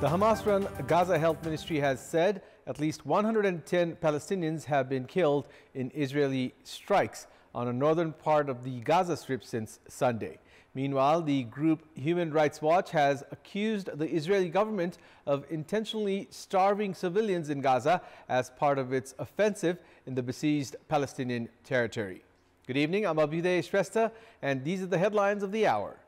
The Hamas-run Gaza Health Ministry has said at least 110 Palestinians have been killed in Israeli strikes on a northern part of the Gaza Strip since Sunday. Meanwhile, the group Human Rights Watch has accused the Israeli government of intentionally starving civilians in Gaza as part of its offensive in the besieged Palestinian territory. Good evening, I'm Abhyuday Shrestha, and these are the headlines of the hour.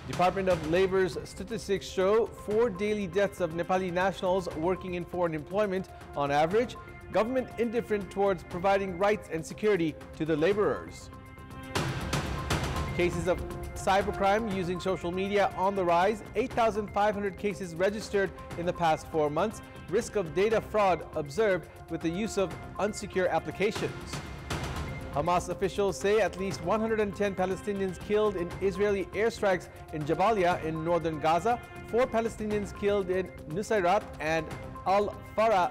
Department of Labor's statistics show 4 daily deaths of Nepali nationals working in foreign employment on average. Government indifferent towards providing rights and security to the laborers. Cases of cybercrime using social media on the rise. 8,500 cases registered in the past 4 months. Risk of data fraud observed with the use of unsecure applications. Hamas officials say at least 110 Palestinians killed in Israeli airstrikes in Jabalia in northern Gaza, 4 Palestinians killed in Nusayrat and Al-Farah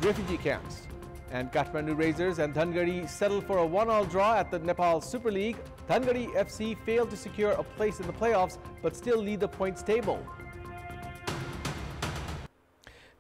refugee camps. And Kathmandu Razors and Dhangari settled for a 1-1 draw at the Nepal Super League. Dhangari FC failed to secure a place in the playoffs but still lead the points table.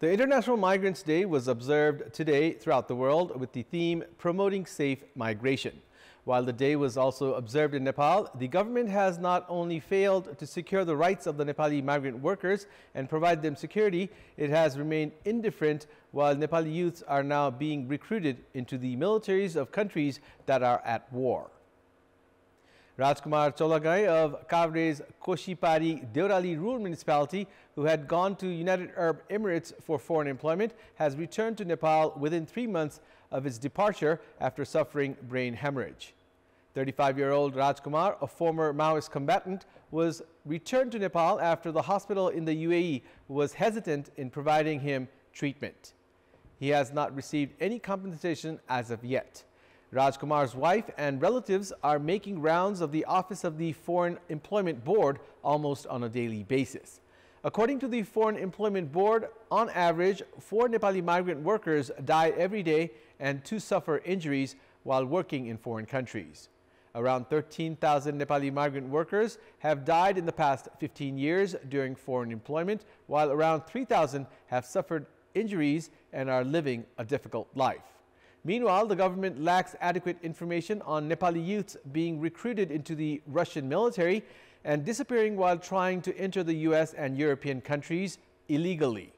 The International Migrants Day was observed today throughout the world with the theme Promoting Safe Migration. While the day was also observed in Nepal, the government has not only failed to secure the rights of the Nepali migrant workers and provide them security, it has remained indifferent while Nepali youths are now being recruited into the militaries of countries that are at war. Rajkumar Cholagai of Kavre's Koshipari Deurali rural municipality, who had gone to United Arab Emirates for foreign employment, has returned to Nepal within 3 months of his departure after suffering brain hemorrhage. 35-year-old Rajkumar, a former Maoist combatant, was returned to Nepal after the hospital in the UAE was hesitant in providing him treatment. He has not received any compensation as of yet. Rajkumar's wife and relatives are making rounds of the office of the Foreign Employment Board almost on a daily basis. According to the Foreign Employment Board, on average, 4 Nepali migrant workers die every day and 2 suffer injuries while working in foreign countries. Around 13,000 Nepali migrant workers have died in the past 15 years during foreign employment, while around 3,000 have suffered injuries and are living a difficult life. Meanwhile, the government lacks adequate information on Nepali youths being recruited into the Russian military and disappearing while trying to enter the US and European countries illegally.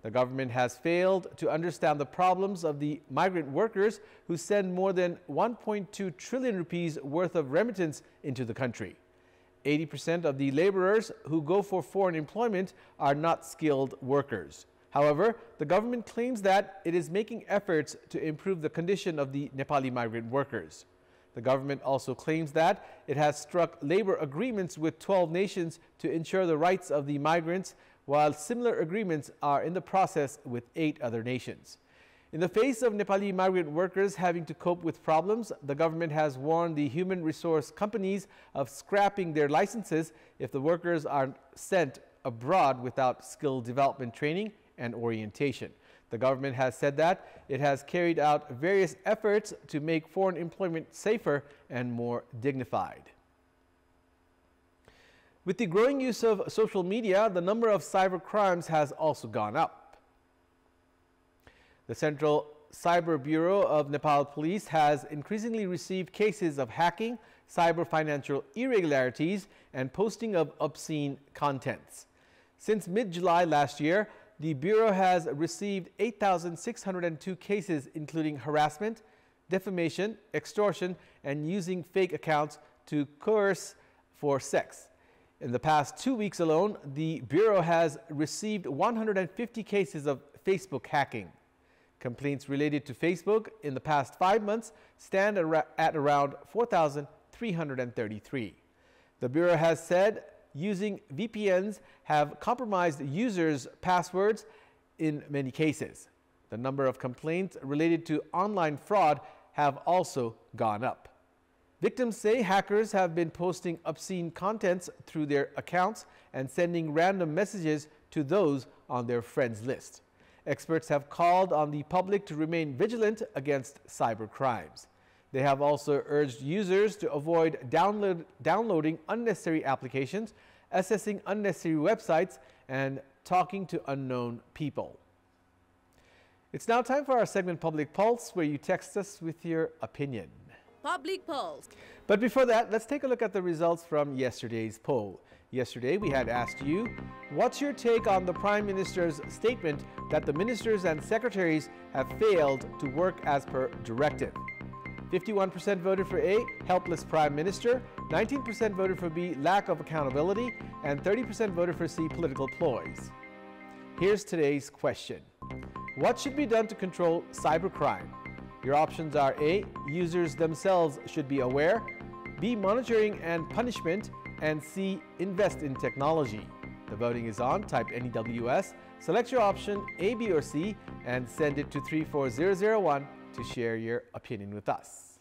The government has failed to understand the problems of the migrant workers who send more than 1.2 trillion rupees worth of remittance into the country. 80% of the laborers who go for foreign employment are not skilled workers. However, the government claims that it is making efforts to improve the condition of the Nepali migrant workers. The government also claims that it has struck labor agreements with 12 nations to ensure the rights of the migrants, while similar agreements are in the process with 8 other nations. In the face of Nepali migrant workers having to cope with problems, the government has warned the human resource companies of scrapping their licenses if the workers are sent abroad without skill development training and orientation. The government has said that it has carried out various efforts to make foreign employment safer and more dignified. With the growing use of social media, the number of cyber crimes has also gone up. The Central Cyber Bureau of Nepal Police has increasingly received cases of hacking, cyber financial irregularities, and posting of obscene contents. Since mid-July last year, the Bureau has received 8,602 cases including harassment, defamation, extortion, and using fake accounts to coerce for sex. In the past 2 weeks alone, the Bureau has received 150 cases of Facebook hacking. Complaints related to Facebook in the past 5 months stand at around 4,333. The Bureau has said using VPNs have compromised users' passwords in many cases. The number of complaints related to online fraud have also gone up. Victims say hackers have been posting obscene contents through their accounts and sending random messages to those on their friends list. Experts have called on the public to remain vigilant against cyber crimes. They have also urged users to avoid downloading unnecessary applications, accessing unnecessary websites, and talking to unknown people. It's now time for our segment Public Pulse, where you text us with your opinion. Public Pulse. But before that, let's take a look at the results from yesterday's poll. Yesterday, we had asked you, what's your take on the Prime Minister's statement that the ministers and secretaries have failed to work as per directive? 51% voted for A, helpless Prime Minister, 19% voted for B, lack of accountability, and 30% voted for C, political ploys. Here's today's question. What should be done to control cybercrime? Your options are A, users themselves should be aware, B, monitoring and punishment, and C, invest in technology. The voting is on. Type NEWS, select your option A, B, or C, and send it to 34001 to share your opinion with us.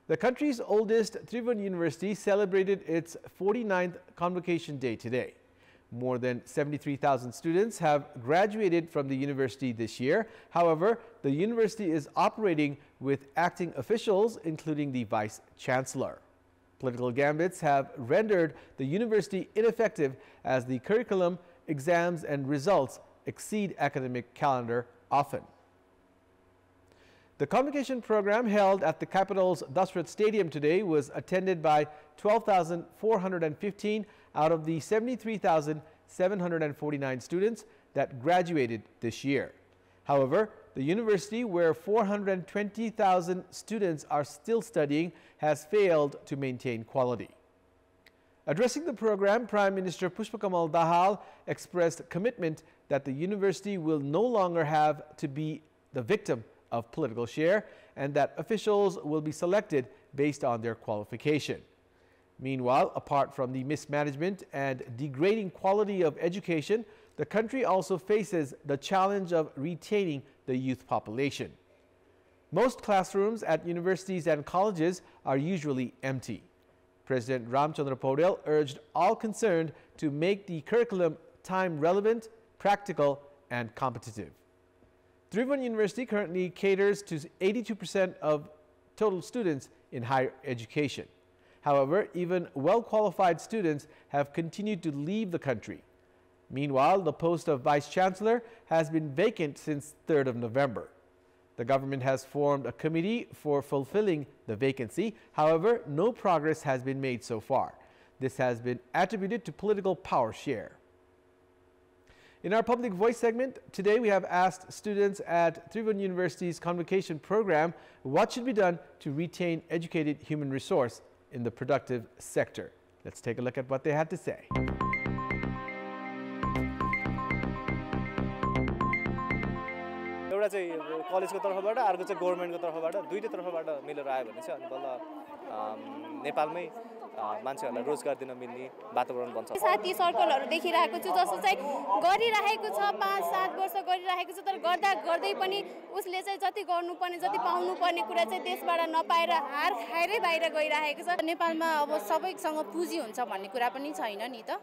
The country's oldest Tribhuvan University celebrated its 49th Convocation Day today. More than 73,000 students have graduated from the university this year. However, the university is operating with acting officials, including the Vice Chancellor. Political gambits have rendered the university ineffective as the curriculum, exams, and results exceed academic calendar often. The convocation program held at the capital's Dasrat Stadium today was attended by 12,415 out of the 73,749 students that graduated this year. However, the university, where 420,000 students are still studying, has failed to maintain quality. Addressing the program, Prime Minister Pushpakamal Dahal expressed commitment that the university will no longer have to be the victim of political share and that officials will be selected based on their qualification. Meanwhile, apart from the mismanagement and degrading quality of education, the country also faces the challenge of retaining the youth population. Most classrooms at universities and colleges are usually empty. President Ramchandra Paudel urged all concerned to make the curriculum time relevant, practical, and competitive. Tribhuvan University currently caters to 82% of total students in higher education. However, even well-qualified students have continued to leave the country. Meanwhile, the post of Vice Chancellor has been vacant since 3rd of November. The government has formed a committee for fulfilling the vacancy. However, no progress has been made so far. This has been attributed to political power share. In our Public Voice segment, today we have asked students at Tribhuvan University's convocation program what should be done to retain educated human resource in the productive sector. Let's take a look at what they had to say. एउटा चाहिँ कलेजको तर्फबाट अर्को चाहिँ गभर्नमेन्टको तर्फबाट दुईटै तर्फबाट मिलेर आयो भने चाहिँ अनि बल्ल नेपालमै मान्छेहरुलाई रोजगार दिन मिल्ने वातावरण बन्छ। साथी सर्कलहरु देखिरहेको छु जस्तो चाहिँ गरिरहेको छ 5-7 वर्ष गरिरहेको छ तर गर्दा गर्दै पनि उसले चाहिँ जति गर्नुपर्ने जति पाउनुपर्ने कुरा चाहिँ देशबाट नपाएर हार खाएरै बाहिर गइरहेको छ। नेपालमा अब सबैसँग पुँजी हुन्छ भन्ने कुरा पनि छैन नि त।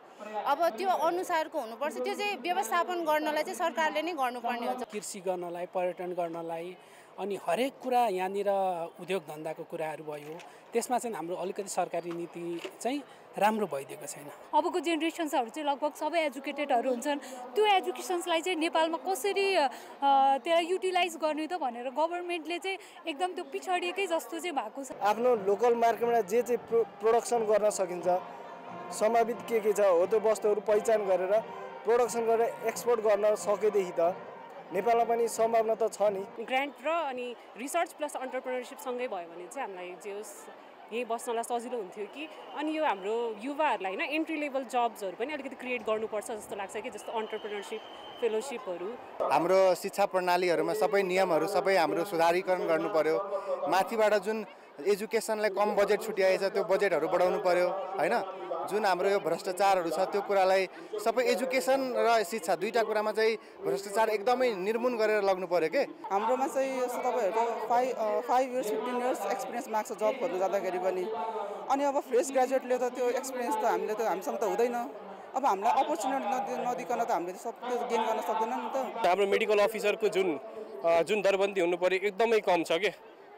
अब त्यो अनुसारको हुनुपर्छ। त्यो चाहिँ व्यवस्थापन गर्नलाई चाहिँ सरकारले नै गर्नुपर्ने हुन्छ। कृषि गर्नलाई पर्यटन गर्नलाई अनि हरेक कुरा यहाँनिर उद्योग धन्दाको कुराहरु भयो त्यसमा चाहिँ हाम्रो अलिकति सरकारी नीति चाहिँ राम्रो भइदिएको छैन। अबको जेनेरेसन्सहरु चाहिँ लगभग सबै एजुकेटेडहरु हुन्छन्। त्यो एजुकेसन्सलाई चाहिँ नेपालमा कसरी त्यसलाई युटिलाइज गर्ने त भनेर गभर्नमेन्टले चाहिँ एकदम त्यो पिछडिएकै जस्तो चाहिँ भएको छ। आफ्नो लोकल मार्केटमा जे चाहिँ प्रोडक्सन गर्न सकिन्छ सम्भावित के छ हो त्यो वस्तुहरु पहिचान गरेर प्रोडक्सन गरेर एक्सपोर्ट गर्न सकेदेखि त नेपालमा पनि सम्भावना त छ नि। ग्रान्ट र अनि रिसर्च प्लस एन्टरप्रेन्योरशिप सँगै भयो भने चाहिँ हामीलाई जे होस् यही बस्नलाई सजिलो हुन्थ्यो कि अनि यो हाम्रो युवाहरुलाई हैन एन्ट्री लेभल जब्सहरु पनि अलिकति क्रिएट गर्नुपर्छ जस्तो लाग्छ कि जस्तो एन्टरप्रेन्योरशिप फेलोशिपहरु। हाम्रो शिक्षा प्रणालीहरुमा सबै नियमहरु सबै हाम्रो सुधारीकरण गर्नु पर्यो। माथिबाट जुन एजुकेसनलाई कम बजेट छुट्याएको छ त्यो बजेटहरु बढाउनु पर्यो हैन। जुन हाम्रो यो भ्रष्टाचारहरु छ त्यो कुरालाई सबै एजुकेसन र शिक्षा दुईटा कुरामा चाहिँ भ्रष्टाचार एकदमै निर्मूल गरेर लाग्नु पर्यो के। हाम्रोमा चाहिँ यस्तो तपाईहरुको 5 इयर्स 15 इयर्स एक्सपिरियन्स माग्छ जब खोज्न जाँदाखेरि पनि अनि अब फ्रेश ग्रेजुएटले त त्यो एक्सपिरियन्स त हामीसँग त हुँदैन। अब हामीलाई अपर्च्युनिटी नदिकन त हामीले सब त्यो गेन गर्न सक्दैन नि त। हाम्रो मेडिकल अफिसरको जुन दरबन्दी हुनु पर्यो एकदमै कम छ के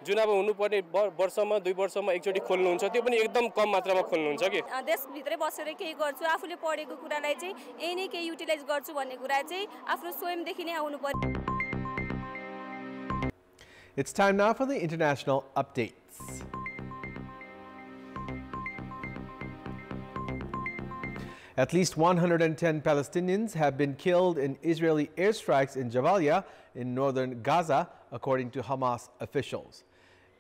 जुन अब हुनुपर्ने वर्षमा 2 वर्षमा एकचोटि खोल्नुहुन्छ त्यो पनि एकदम कम मात्रामा खोल्नुहुन्छ कि देशभित्रै बसेर केही गर्छु आफूले पढेको कुरालाई चाहिँ यही नै केही युटिलाइज गर्छु भन्ने कुरा चाहिँ आफ्नो स्वयंदेखि नै आउनु पर्यो। It's time now for the international updates. At least 110 Palestinians have been killed in Israeli airstrikes in Jabalia in northern Gaza, according to Hamas officials.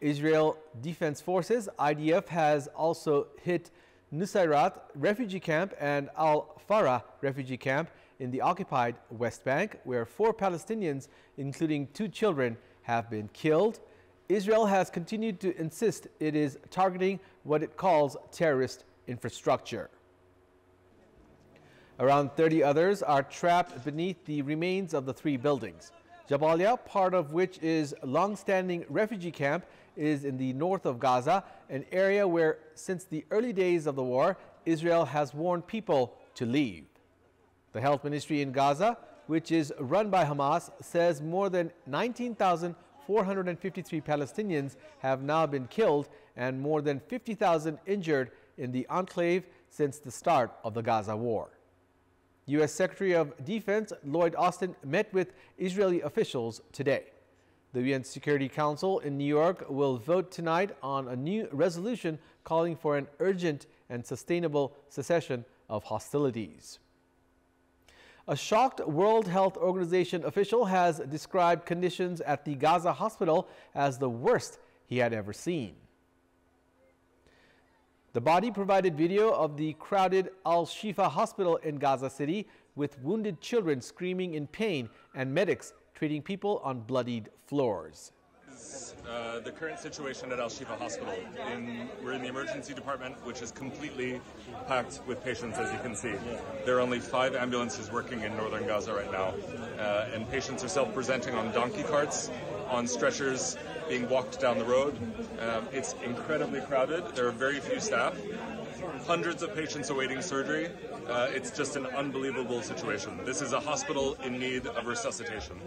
Israel Defense Forces, IDF, has also hit Nusayrat refugee camp and Al-Farah refugee camp in the occupied West Bank, where 4 Palestinians, including 2 children, have been killed. Israel has continued to insist it is targeting what it calls terrorist infrastructure. Around 30 others are trapped beneath the remains of the 3 buildings. Jabalia, part of which is a long-standing refugee camp, is in the north of Gaza, an area where, since the early days of the war, Israel has warned people to leave. The health ministry in Gaza, which is run by Hamas, says more than 19,453 Palestinians have now been killed and more than 50,000 injured in the enclave since the start of the Gaza war. U.S. Secretary of Defense Lloyd Austin met with Israeli officials today. The UN Security Council in New York will vote tonight on a new resolution calling for an urgent and sustainable cessation of hostilities. A shocked World Health Organization official has described conditions at the Gaza hospital as the worst he had ever seen. The body provided video of the crowded Al-Shifa hospital in Gaza City with wounded children screaming in pain and medics treating people on bloodied floors. The current situation at Al-Shifa Hospital. We're in the emergency department, which is completely packed with patients, as you can see. There are only 5 ambulances working in northern Gaza right now, and patients are self-presenting on donkey carts, on stretchers, being walked down the road. It's incredibly crowded. There are very few staff. Hundreds of patients awaiting surgery. It's just an unbelievable situation. This is a hospital in need of resuscitation.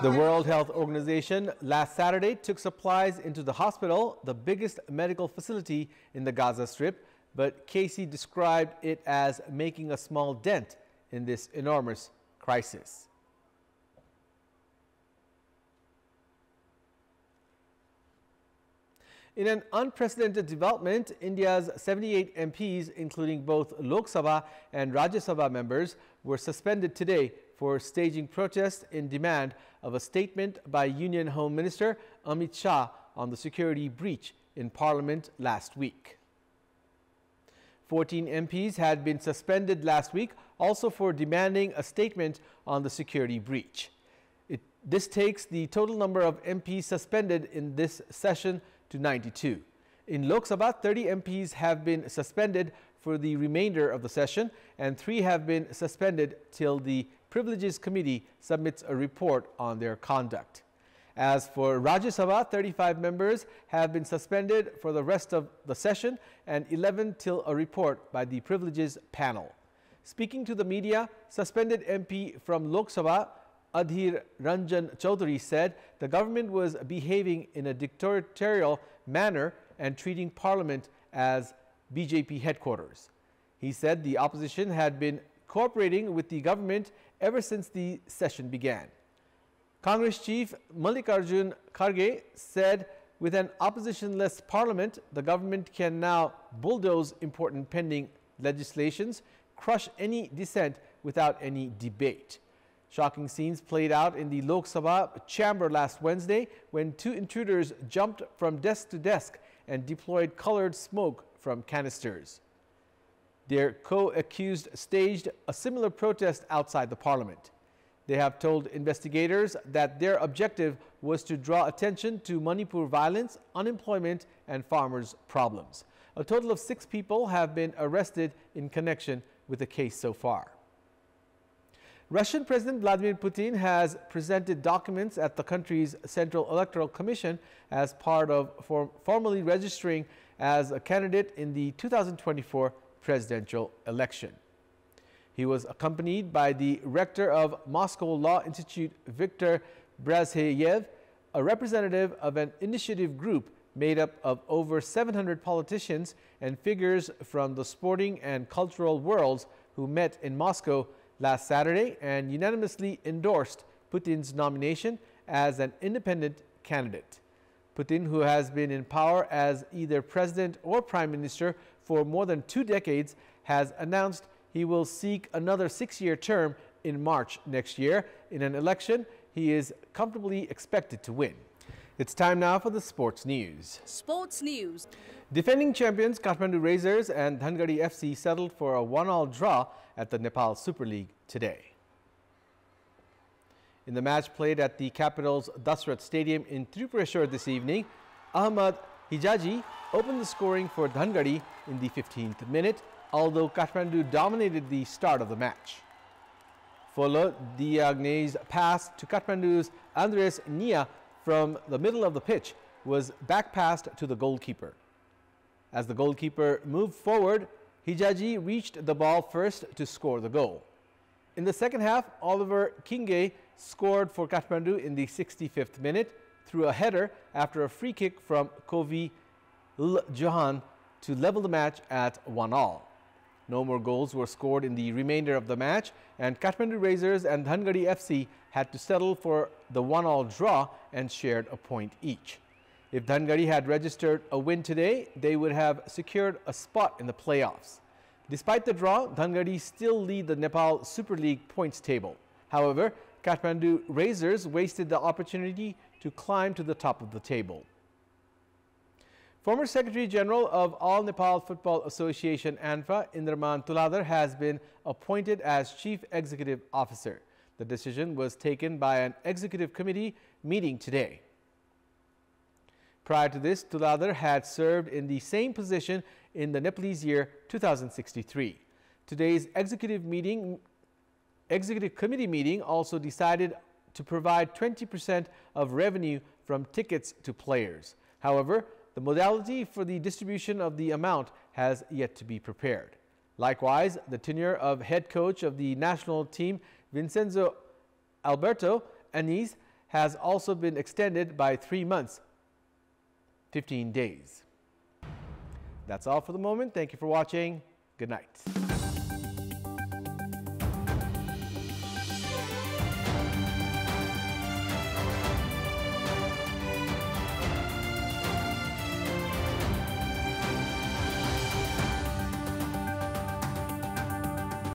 The World Health Organization last Saturday took supplies into the hospital, the biggest medical facility in the Gaza Strip, but Casey described it as making a small dent in this enormous crisis. In an unprecedented development, India's 78 MPs, including both Lok Sabha and Rajya Sabha members, were suspended today for staging protests in demand of a statement by Union Home Minister Amit Shah on the security breach in Parliament last week. 14 MPs had been suspended last week also for demanding a statement on the security breach. This takes the total number of MPs suspended in this session to 92. In Lok Sabha, 30 MPs have been suspended for the remainder of the session, and 3 have been suspended till the Privileges Committee submits a report on their conduct. As for Rajya Sabha, 35 members have been suspended for the rest of the session and 11 till a report by the Privileges panel. Speaking to the media, suspended MP from Lok Sabha, Adhir Ranjan Chaudhary, said the government was behaving in a dictatorial manner and treating Parliament as BJP headquarters. He said the opposition had been cooperating with the government ever since the session began. Congress Chief Mallikarjun Kharge said with an opposition-less Parliament, the government can now bulldoze important pending legislations, crush any dissent without any debate. Shocking scenes played out in the Lok Sabha chamber last Wednesday when 2 intruders jumped from desk to desk and deployed colored smoke from canisters. Their co-accused staged a similar protest outside the Parliament. They have told investigators that their objective was to draw attention to Manipur violence, unemployment, and farmers' problems. A total of 6 people have been arrested in connection with the case so far. Russian President Vladimir Putin has presented documents at the country's Central Electoral Commission as part of formally registering as a candidate in the 2024 presidential election. He was accompanied by the rector of Moscow Law Institute, Viktor Brazheyev, a representative of an initiative group made up of over 700 politicians and figures from the sporting and cultural worlds who met in Moscow last Saturday and unanimously endorsed Putin's nomination as an independent candidate. Putin, who has been in power as either president or prime minister for more than 2 decades, has announced he will seek another 6-year term in March next year in an election he is comfortably expected to win. It's time now for the sports news. Sports news. Defending champions Kathmandu Razors and Dhangadi FC settled for a 1-1 draw at the Nepal Super League today. In the match played at the capital's Dasrat Stadium in Tripureshwar this evening, Ahmad Hijazi opened the scoring for Dhangadi in the 15th minute, although Kathmandu dominated the start of the match. Folo Diagne's pass to Kathmandu's Andres Nia from the middle of the pitch was back passed to the goalkeeper. As the goalkeeper moved forward, Hijazi reached the ball first to score the goal. In the second half, Oliver Kinge scored for Kathmandu in the 65th minute through a header after a free kick from Kovi Johan to level the match at 1-1. No more goals were scored in the remainder of the match, and Kathmandu Razors and Dhangadi FC had to settle for the 1-1 draw and shared a point each. If Dhangadi had registered a win today, they would have secured a spot in the playoffs. Despite the draw, Dhangadi still lead the Nepal Super League points table. However, Kathmandu Razors wasted the opportunity to climb to the top of the table. Former Secretary General of All Nepal Football Association ANFA, Indraman Tuladar, has been appointed as Chief Executive Officer. The decision was taken by an executive committee meeting today. Prior to this, Tuladar had served in the same position in the Nepalese year 2063. Today's executive committee meeting also decided to provide 20% of revenue from tickets to players. However, the modality for the distribution of the amount has yet to be prepared. Likewise, the tenure of head coach of the national team, Vincenzo Alberto Anis, has also been extended by 3 months, 15 days. That's all for the moment. Thank you for watching. Good night.